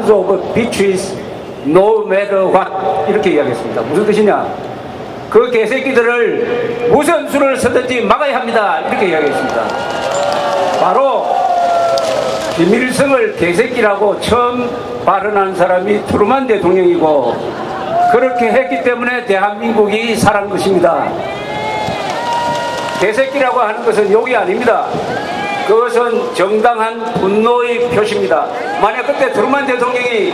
arms of bitches no matter what 이렇게 이야기했습니다. 무슨 뜻이냐? 그 개새끼들을 무슨 수를 쓰든지 막아야 합니다. 이렇게 이야기했습니다. 바로 김일성을 개새끼라고 처음 발언한 사람이 트루만 대통령이고 그렇게 했기 때문에 대한민국이 살아난 것입니다. 개새끼라고 하는 것은 욕이 아닙니다. 그것은 정당한 분노의 표시입니다. 만약 그때 트루만 대통령이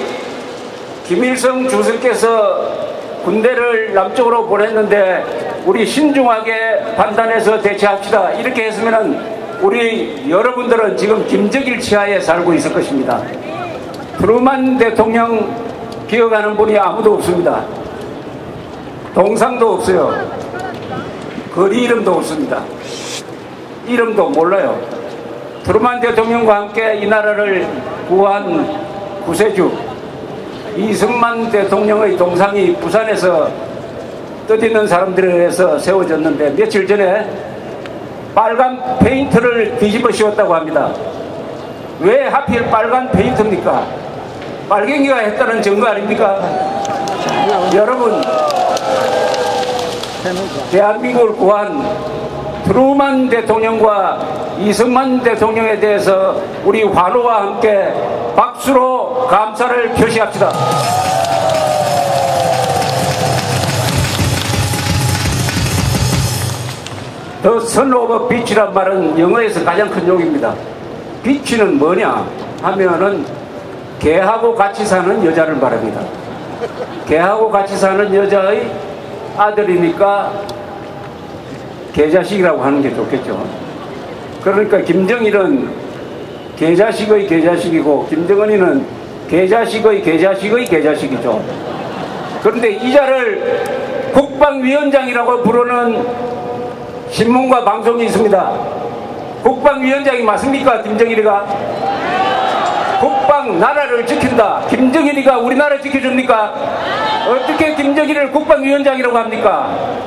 김일성 주석께서 군대를 남쪽으로 보냈는데 우리 신중하게 판단해서 대처합시다 이렇게 했으면 우리 여러분들은 지금 김정일 치하에 살고 있을 것입니다. 트루만 대통령 기억하는 분이 아무도 없습니다. 동상도 없어요. 거리 이름도 없습니다. 이름도 몰라요. 트루만 대통령과 함께 이 나라를 구한 구세주 이승만 대통령의 동상이 부산에서 뜻있는 사람들에 의해서 세워졌는데 며칠 전에 빨간 페인트를 뒤집어 씌웠다고 합니다. 왜 하필 빨간 페인트입니까? 빨갱이가 했다는 증거 아닙니까? 여러분, 대한민국을 구한 트루만 대통령과 이승만 대통령에 대해서 우리 환호와 함께 박수로 감사를 표시합시다. The son of bitch란 말은 영어에서 가장 큰 욕입니다. bitch는 뭐냐 하면은 개하고 같이 사는 여자를 말합니다. 개하고 같이 사는 여자의 아들이니까 개자식이라고 하는 게 좋겠죠. 그러니까 김정일은 개자식의 개자식이고 김정은이는 개자식의 개자식의 개자식이죠. 그런데 이자를 국방위원장이라고 부르는 신문과 방송이 있습니다. 국방위원장이 맞습니까? 김정일이가? 국방 나라를 지킨다. 김정일이가 우리나라 지켜줍니까? 어떻게 김정일을 국방위원장이라고 합니까?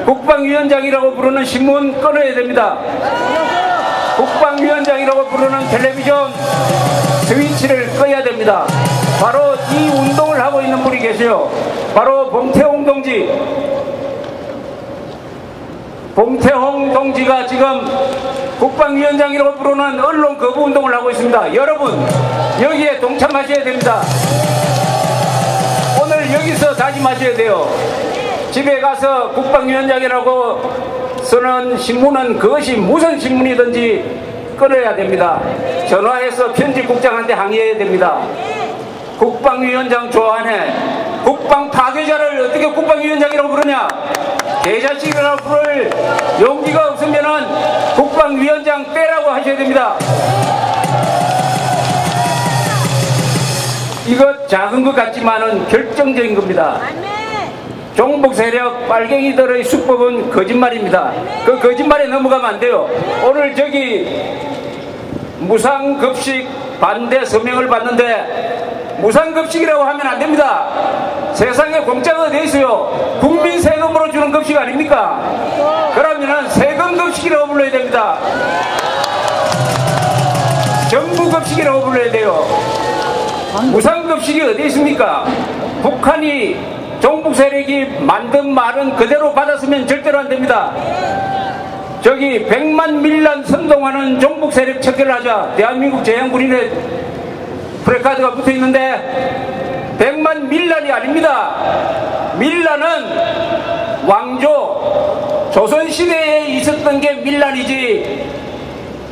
국방위원장이라고 부르는 신문 끊어야 됩니다. 국방위원장이라고 부르는 텔레비전 스위치를 꺼야 됩니다. 바로 이 운동을 하고 있는 분이 계세요. 바로 봉태홍 동지. 봉태홍 동지가 지금 국방위원장이라고 부르는 언론 거부 운동을 하고 있습니다. 여러분, 여기에 동참하셔야 됩니다. 오늘 여기서 다짐하셔야 돼요. 집에 가서 국방위원장이라고 쓰는 신문은 그것이 무슨 신문이든지 끊어야 됩니다. 전화해서 편집국장한테 항의해야 됩니다. 국방위원장 조안해. 국방 파괴자를 어떻게 국방위원장이라고 부르냐? 개자식이라고 부를 용기가 없으면은 국방위원장 떼라고 하셔야 됩니다. 이것 작은 것 같지만은 결정적인 겁니다. 종북 세력 빨갱이들의 수법은 거짓말입니다. 그 거짓말에 넘어가면 안 돼요. 오늘 저기 무상급식 반대 서명을 받는데 무상급식이라고 하면 안 됩니다. 세상에 공짜가 어디 있어요? 국민 세금으로 주는 급식 아닙니까? 그러면은 세금급식이라고 불러야 됩니다. 정부급식이라고 불러야 돼요. 무상급식이 어디 있습니까? 북한이 종북 세력이 만든 말은 그대로 받았으면 절대로 안 됩니다. 저기 100만 밀란 선동하는 종북 세력 척결을 하자. 대한민국 재향군인의 프레카드가 붙어 있는데 100만 밀란이 아닙니다. 밀란은 왕조 조선시대에 있었던 게 밀란이지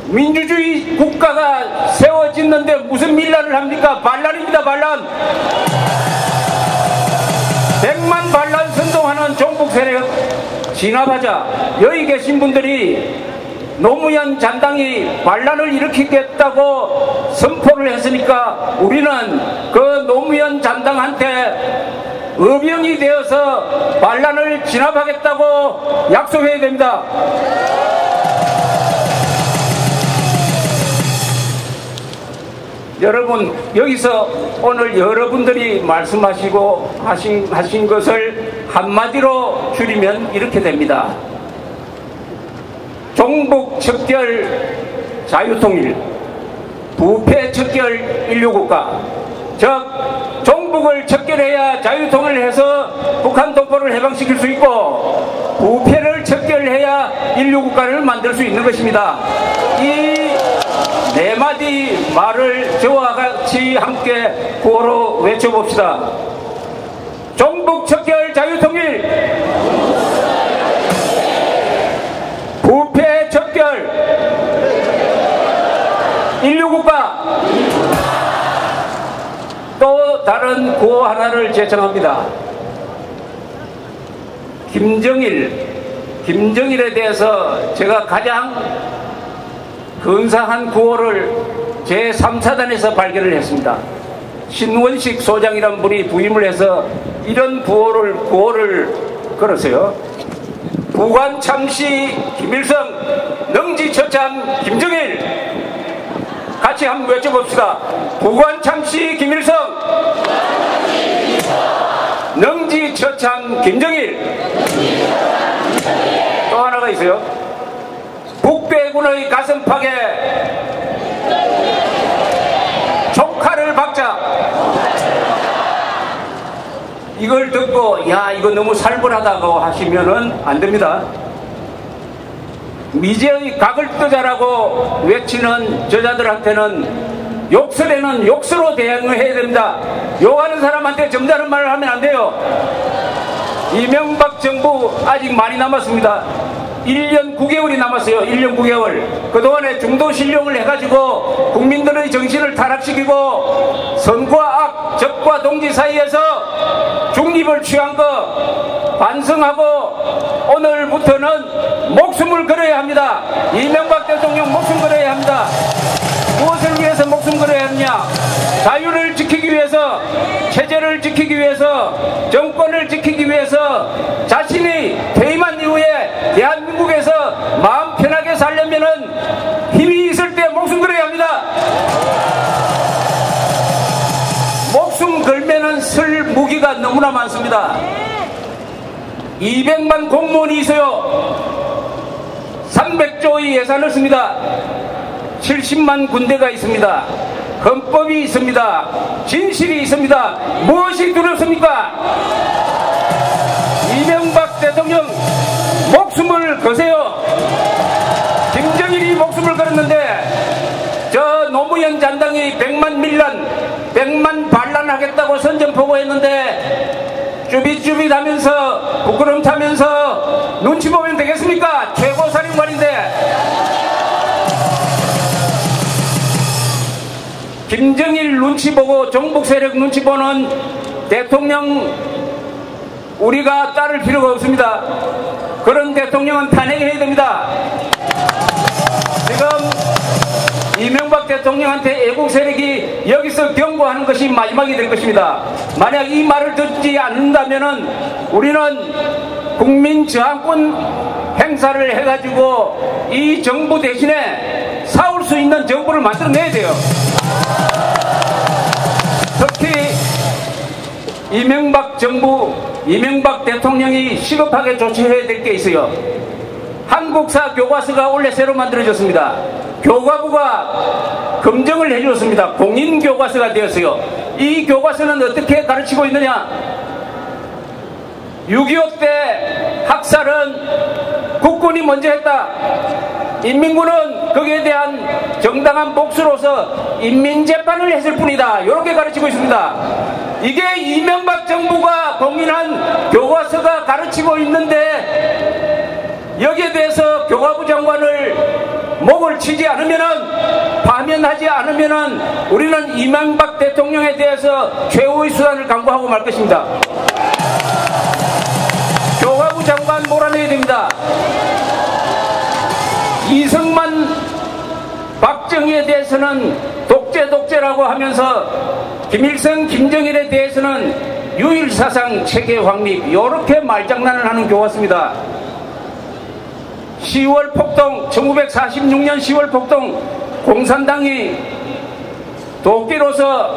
민주주의 국가가 세워졌는데 무슨 밀란을 합니까? 반란입니다. 반란. 100만 반란 선동하는 종북 세력 진압하자. 여기 계신 분들이 노무현 잔당이 반란을 일으키겠다고 선포를 했으니까 우리는 그 노무현 잔당한테 의병이 되어서 반란을 진압하겠다고 약속해야 됩니다. 여러분, 여기서 오늘 여러분들이 말씀하시고 하신 것을 한마디로 줄이면 이렇게 됩니다. 종북 척결 자유통일, 부패 척결 인류국가, 즉 경북을 척결해야 자유통일해서 북한 동포를 해방시킬 수 있고 부패를 척결해야 인류국가를 만들 수 있는 것입니다. 이 네 마디 말을 저와 같이 함께 구호로 외쳐봅시다. 종북 척결 자유통일, 부패 척결, 인류국가. 또 다른 구호 하나를 제청합니다. 김정일에 대해서 제가 가장 근사한 구호를 제3사단에서 발견을 했습니다. 신원식 소장이란 분이 부임을 해서 이런 구호를 걸었어요. 부관참시 김일성, 능지처참 김정일. 같이 한번 외쳐봅시다. 부관참시 김일성, 능지처참 김정일. 또 하나가 있어요. 북배군의 가슴팍에 조카를 박자. 이걸 듣고 야 이거 너무 살벌하다고 하시면은 안 됩니다. 미제의 각을 뜨자라고 외치는 저자들한테는 욕설에는 욕설로 대응해야 됩니다. 욕하는 사람한테 점잖은 말을 하면 안 돼요. 이명박 정부 아직 많이 남았습니다. 1년 9개월이 남았어요. 1년 9개월. 그동안에 중도신용을 해가지고 국민들의 정신을 타락시키고 선과 악, 적과 동지 사이에서 중립을 취한 거 반성하고 오늘부터는 목숨을 걸어야 합니다. 이명박 대통령 목숨 걸어야 합니다. 무엇을 위해서 목숨 걸어야 하느냐? 자유를 지키기 위해서, 체제를 지키기 위해서, 정권을 지키기 위해서, 자신이 퇴임한 이후에 대한민국에서 마음 편하게 살려면은 힘이 있을 때 목숨 걸어야 합니다. 목숨 걸면은 쓸 무기가 너무나 많습니다. 200만 공무원이 있어요. 300조의 예산을 씁니다. 70만 군대가 있습니다. 헌법이 있습니다. 진실이 있습니다. 무엇이 두렵습니까? 이명박 대통령 목숨을 거세요. 김정일이 목숨을 걸었는데 저 노무현 잔당이 100만 밀란, 100만 반란하겠다고 선전포고했는데 쭈빗쭈빗하면서 부끄럼 타면서 눈치 보면 되겠습니까? 최고사령관인데. 김정일 눈치 보고 종북 세력 눈치 보는 대통령 우리가 따를 필요가 없습니다. 그런 대통령은 탄핵해야 됩니다. 지금 이명박 대통령한테 애국 세력이 여기서 경고하는 것이 마지막이 될 것입니다. 만약 이 말을 듣지 않는다면은 우리는 국민 저항권 행사를 해가지고 이 정부 대신에 싸울 수 있는 정부를 만들어내야 돼요. 특히 이명박 정부, 이명박 대통령이 시급하게 조치해야 될 게 있어요. 한국사 교과서가 원래 새로 만들어졌습니다. 교과부가 검증을 해줬습니다. 공인교과서가 되었어요. 이 교과서는 어떻게 가르치고 있느냐? 6.25 때 학살은 국군이 먼저 했다. 인민군은 거기에 대한 정당한 복수로서 인민재판을 했을 뿐이다. 이렇게 가르치고 있습니다. 이게 이명박 정부가 공인한 교과서가 가르치고 있는데 여기에 대해서 교과부 장관을 목을 치지 않으면은, 파면하지 않으면은 우리는 이명박 대통령에 대해서 최후의 수단을 강구하고 말 것입니다. 교과부 장관 몰아내야 됩니다. 이승만, 박정희에 대해서는 독재라고 하면서 김일성, 김정일에 대해서는 유일사상 체계 확립, 이렇게 말장난을 하는 교과서입니다. 10월 폭동, 1946년 10월 폭동, 공산당이 도끼로서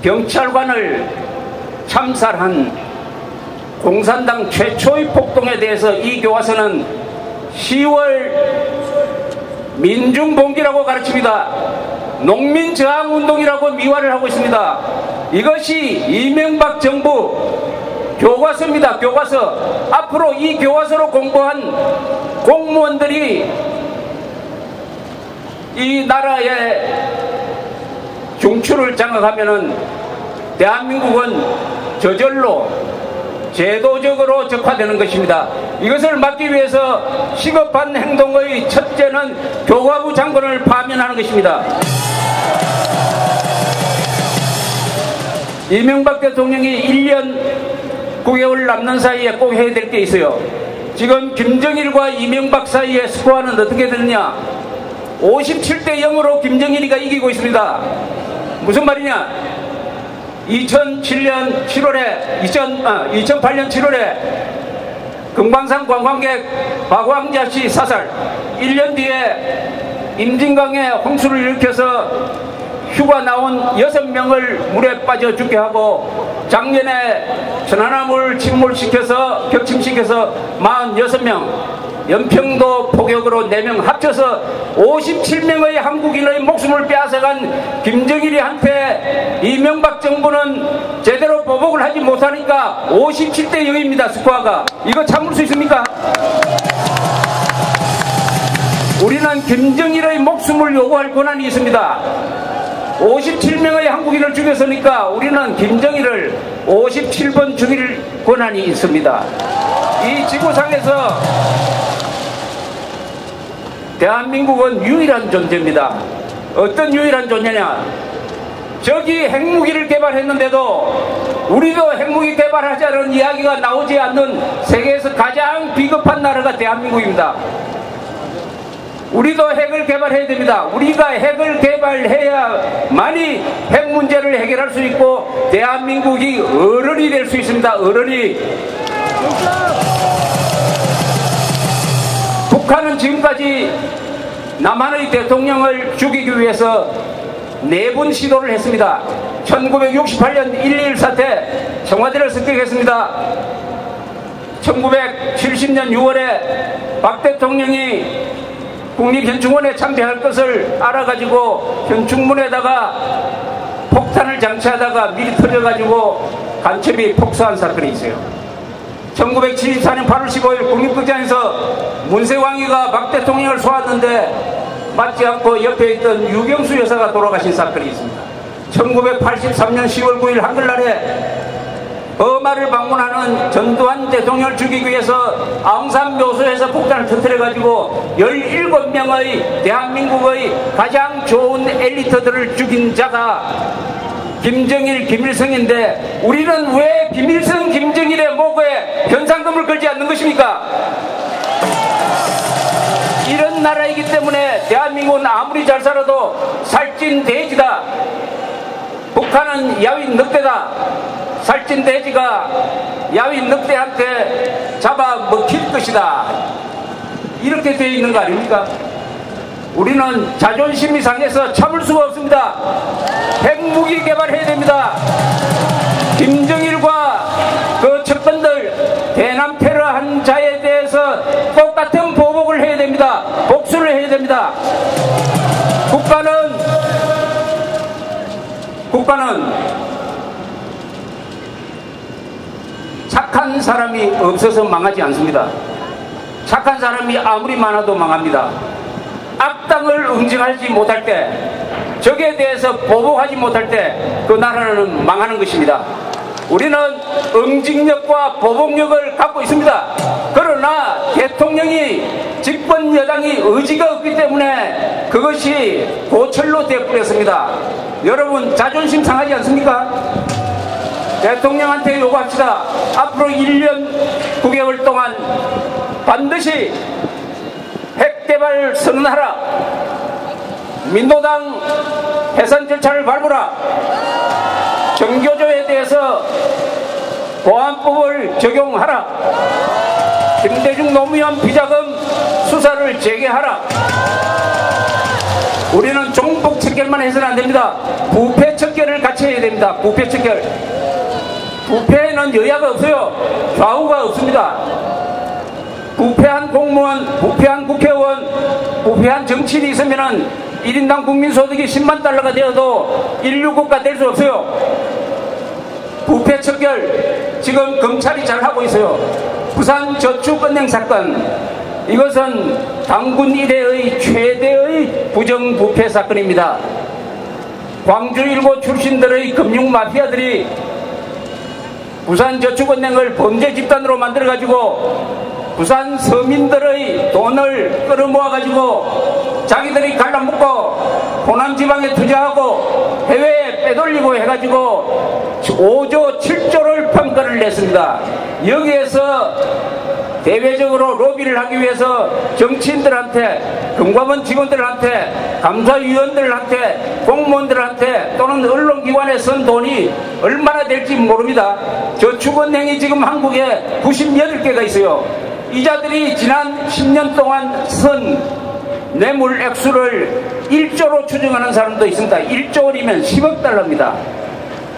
경찰관을 참살한 공산당 최초의 폭동에 대해서 이 교과서는 10월 민중봉기라고 가르칩니다. 농민저항운동이라고 미화를 하고 있습니다. 이것이 이명박 정부 교과서입니다. 교과서. 앞으로 이 교과서로 공부한 공무원들이 이 나라의 중추를 장악하면은 대한민국은 저절로 제도적으로 적화되는 것입니다. 이것을 막기 위해서 시급한 행동의 첫째는 교과부 장관을 파면하는 것입니다. 이명박 대통령이 1년 9개월 남는 사이에 꼭 해야 될 게 있어요. 지금 김정일과 이명박 사이의 스코어는 어떻게 되느냐? 57대 0으로 김정일이가 이기고 있습니다. 무슨 말이냐? 2008년 7월에 금강산 관광객 박광자 씨 사살, 1년 뒤에 임진강에 홍수를 일으켜서 휴가 나온 6명을 물에 빠져 죽게 하고, 작년에 천안함을 침몰시켜서 격침시켜서 46명, 연평도 포격으로 4명 합쳐서 57명의 한국인의 목숨을 빼앗아간 김정일이한테 이명박 정부는 제대로 보복을 하지 못하니까 57대 0입니다. 스코어가. 이거 참을 수 있습니까? 우리는 김정일의 목숨을 요구할 권한이 있습니다. 57명의 한국인을 죽였으니까 우리는 김정일을 57번 죽일 권한이 있습니다. 이 지구상에서 대한민국은 유일한 존재입니다. 어떤 유일한 존재냐? 저기 핵무기를 개발했는데도 우리도 핵무기 개발하자는 이야기가 나오지 않는 세계에서 가장 비겁한 나라가 대한민국입니다. 우리도 핵을 개발해야 됩니다. 우리가 핵을 개발해야만이 핵 문제를 해결할 수 있고 대한민국이 어른이 될 수 있습니다. 어른이. 북한은 지금까지 남한의 대통령을 죽이기 위해서 4번 시도를 했습니다. 1968년 1.1 사태 청와대를 습격했습니다. 1970년 6월에 박 대통령이 국립현충원에 참배할 것을 알아가지고 현충문에다가 폭탄을 장치하다가 미리 터져가지고 간첩이 폭사한 사건이 있어요. 1974년 8월 15일 국립극장에서 문세왕이가 박 대통령을 쏘았는데 맞지 않고 옆에 있던 유경수 여사가 돌아가신 사건이 있습니다. 1983년 10월 9일 한글날에 버마를 방문하는 전두환 대통령을 죽이기 위해서 아웅산 묘소에서 폭탄을 터뜨려가지고 17명의 대한민국의 가장 좋은 엘리트들을 죽인 자가 김정일, 김일성인데 우리는 왜 김일성, 김정일의 목에 현상금을 걸지 않는 것입니까? 이런 나라이기 때문에 대한민국은 아무리 잘 살아도 살찐 돼지다. 북한은 야윈 늑대다. 살찐 돼지가 야윈 늑대한테 잡아 먹힐 것이다. 이렇게 되어 있는 거 아닙니까? 우리는 자존심이 상해서 참을 수가 없습니다. 핵무기 개발해야 됩니다. 김정일과 그 측근들 대남 테러한 자에 대해서 똑같은 보복을 해야 됩니다. 복수를 해야 됩니다. 국가는 착한 사람이 없어서 망하지 않습니다. 착한 사람이 아무리 많아도 망합니다. 악당을 응징하지 못할 때, 적에 대해서 보복하지 못할 때 그 나라는 망하는 것입니다. 우리는 응징력과 보복력을 갖고 있습니다. 그러나 대통령이 집권 여당이 의지가 없기 때문에 그것이 고철로 되어버렸습니다. 여러분 자존심 상하지 않습니까? 대통령한테 요구합시다. 앞으로 1년 9개월 동안 반드시 핵개발 선언하라. 민노당 해산 절차를 밟으라. 정교조에 대해서 보안법을 적용하라. 김대중 노무현 비자금 수사를 재개하라. 우리는 종북 척결만 해서는 안 됩니다. 부패 척결을 같이 해야 됩니다. 부패 척결. 부패에는 여야가 없어요. 좌우가 없습니다. 부패한 공무원, 부패한 국회의원, 부패한 정치인이 있으면은 1인당 국민소득이 10만 달러가 되어도 인류국가 될 수 없어요. 부패 척결 지금 검찰이 잘 하고 있어요. 부산저축은행 사건, 이것은 당군 이래의 최대의 부정부패 사건입니다. 광주 1고 출신들의 금융마피아들이 부산저축은행을 범죄 집단으로 만들어가지고 부산 서민들의 돈을 끌어모아가지고 자기들이 갈라먹고 호남지방에 투자하고 해외에 빼돌리고 해가지고 5조 7조를 평가를 냈습니다. 여기에서 대외적으로 로비를 하기 위해서 정치인들한테, 금감원 직원들한테, 감사위원들한테, 공무원들한테 또는 언론기관에 쓴 돈이 얼마나 될지 모릅니다. 저축은행이 지금 한국에 98개가 있어요. 이자들이 지난 10년 동안 쓴 뇌물 액수를 1조로 추정하는 사람도 있습니다. 1조 원이면 10억 달러입니다.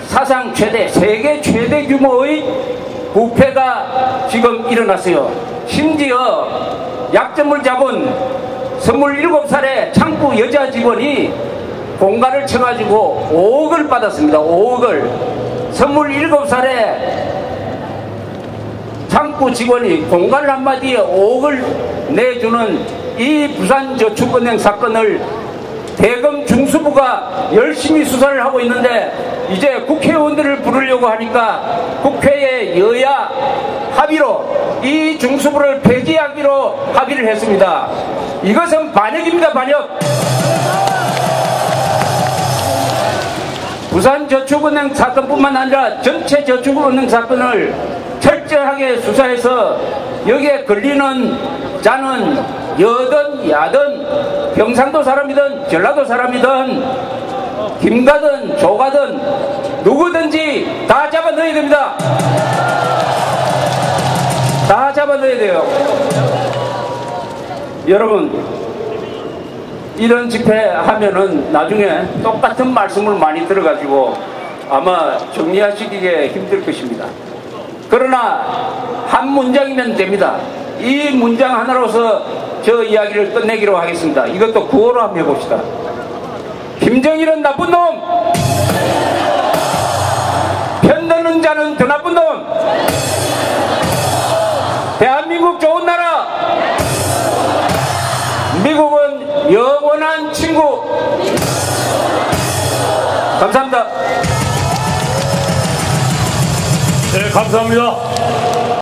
사상 최대, 세계 최대 규모의 부패가 지금 일어났어요. 심지어 약점을 잡은 27살의 창구 여자 직원이 공갈을 쳐가지고 5억을 받았습니다. 5억을. 27살의 창구 직원이 공갈 한마디에 5억을 내주는 이 부산저축은행 사건을 대검 중수부가 열심히 수사를 하고 있는데, 이제 국회의원들을 부르려고 하니까 국회의 여야 합의로 이 중수부를 폐지하기로 합의를 했습니다. 이것은 반역입니다. 반역. 부산저축은행 사건뿐만 아니라 전체 저축은행 사건을 철저하게 수사해서 여기에 걸리는 자는 여든 야든 경상도 사람이든 전라도 사람이든 김가든 조가든 누구든지 다 잡아 넣어야 됩니다. 다 잡아 넣어야 돼요. 여러분, 이런 집회 하면은 나중에 똑같은 말씀을 많이 들어가지고 아마 정리하시기에 힘들 것입니다. 그러나 한 문장이면 됩니다. 이 문장 하나로서 저 이야기를 끝내기로 하겠습니다. 이것도 구호로 한번 해봅시다. 김정일은 나쁜 놈, 편드는 자는 더 나쁜 놈, 대한민국 좋은 나라, 미국은 영원한 친구. 감사합니다. 네, 감사합니다.